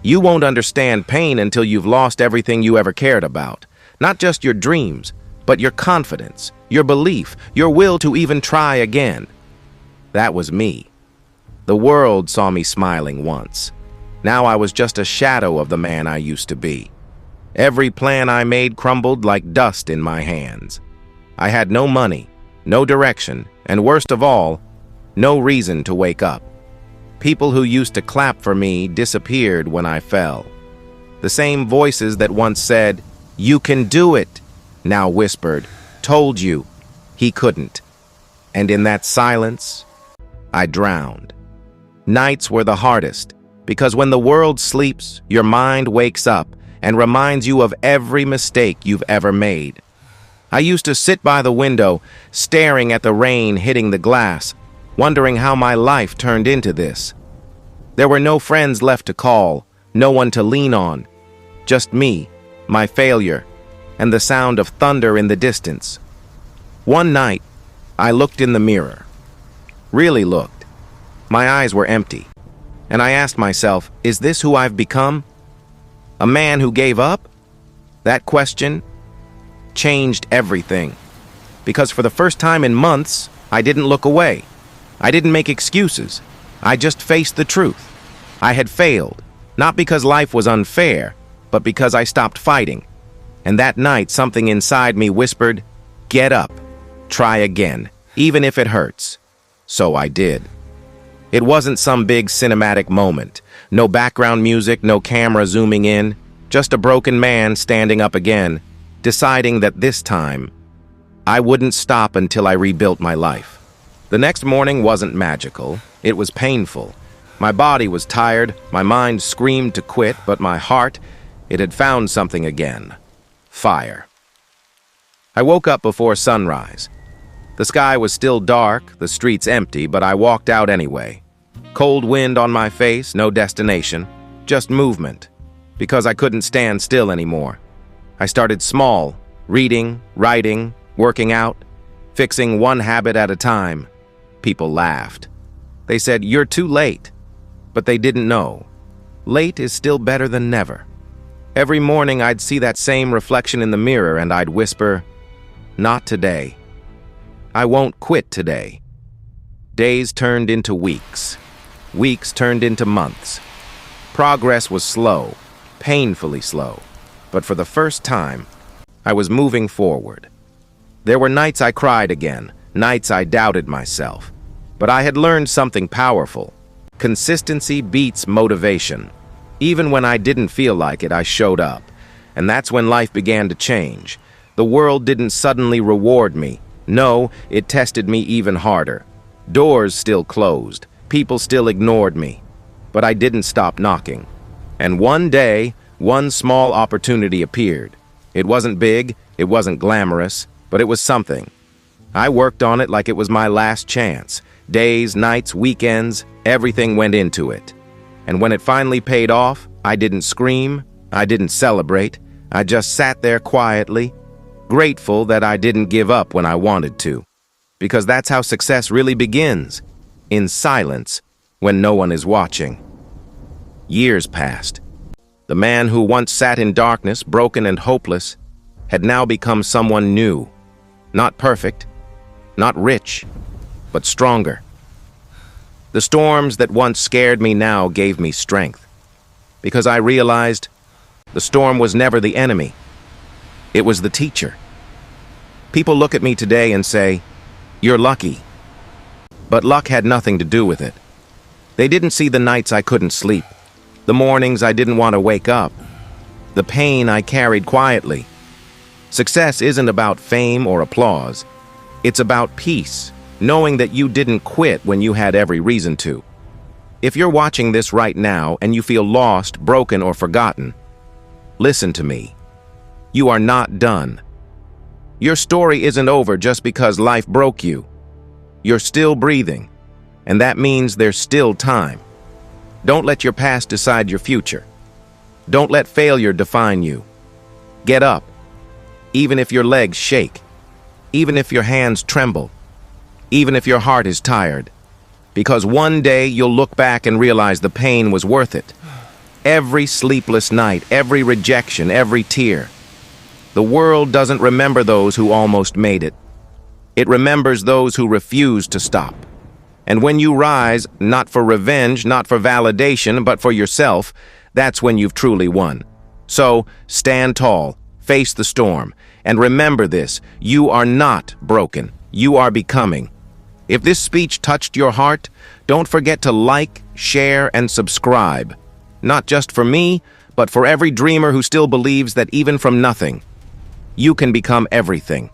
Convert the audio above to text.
You won't understand pain until you've lost everything you ever cared about. Not just your dreams, but your confidence, your belief, your will to even try again. That was me. The world saw me smiling once. Now I was just a shadow of the man I used to be. Every plan I made crumbled like dust in my hands. I had no money, no direction, and worst of all, no reason to wake up. People who used to clap for me disappeared when I fell. The same voices that once said, "You can do it," now whispered, "Told you." He couldn't. And in that silence, I drowned. Nights were the hardest, because when the world sleeps, your mind wakes up and reminds you of every mistake you've ever made. I used to sit by the window, staring at the rain hitting the glass, wondering how my life turned into this. There were no friends left to call, no one to lean on, just me, my failure, and the sound of thunder in the distance. One night, I looked in the mirror. Really looked. My eyes were empty, and I asked myself, is this who I've become? A man who gave up? That question changed everything, because for the first time in months, I didn't look away. I didn't make excuses. I just faced the truth. I had failed, not because life was unfair, but because I stopped fighting. And that night, something inside me whispered, "Get up, try again, even if it hurts." So I did. It wasn't some big cinematic moment. No background music, no camera zooming in, just a broken man standing up again, deciding that this time, I wouldn't stop until I rebuilt my life. The next morning wasn't magical, it was painful. My body was tired, my mind screamed to quit, but my heart, it had found something again. Fire. I woke up before sunrise. The sky was still dark, the streets empty, but I walked out anyway. Cold wind on my face, no destination, just movement, because I couldn't stand still anymore. I started small, reading, writing, working out, fixing one habit at a time. People laughed. They said, "You're too late." But they didn't know. Late is still better than never. Every morning I'd see that same reflection in the mirror and I'd whisper, "Not today. I won't quit today." Days turned into weeks. Weeks turned into months. Progress was slow, painfully slow. But for the first time, I was moving forward. There were nights I cried again, nights I doubted myself. But I had learned something powerful. Consistency beats motivation. Even when I didn't feel like it, I showed up. And that's when life began to change. The world didn't suddenly reward me. No, it tested me even harder. Doors still closed. People still ignored me. But I didn't stop knocking. And one day, one small opportunity appeared. It wasn't big, it wasn't glamorous, but it was something. I worked on it like it was my last chance. Days, nights, weekends, everything went into it. And when it finally paid off, I didn't scream, I didn't celebrate, I just sat there quietly, grateful that I didn't give up when I wanted to. Because that's how success really begins, in silence, when no one is watching. Years passed. The man who once sat in darkness, broken and hopeless, had now become someone new. Not perfect, not rich, but stronger. The storms that once scared me now gave me strength, because I realized the storm was never the enemy. It was the teacher. People look at me today and say, "You're lucky." But luck had nothing to do with it. They didn't see the nights I couldn't sleep, the mornings I didn't want to wake up, the pain I carried quietly. Success isn't about fame or applause. It's about peace, knowing that you didn't quit when you had every reason to. If you're watching this right now and you feel lost, broken, or forgotten, listen to me. You are not done. Your story isn't over just because life broke you. You're still breathing, and that means there's still time. Don't let your past decide your future. Don't let failure define you. Get up, even if your legs shake, even if your hands tremble, even if your heart is tired, because one day you'll look back and realize the pain was worth it. Every sleepless night, every rejection, every tear. The world doesn't remember those who almost made it. It remembers those who refuse to stop. And when you rise, not for revenge, not for validation, but for yourself, that's when you've truly won. So, stand tall, face the storm, and remember this: you are not broken. You are becoming. If this speech touched your heart, don't forget to like, share, and subscribe. Not just for me, but for every dreamer who still believes that even from nothing, you can become everything.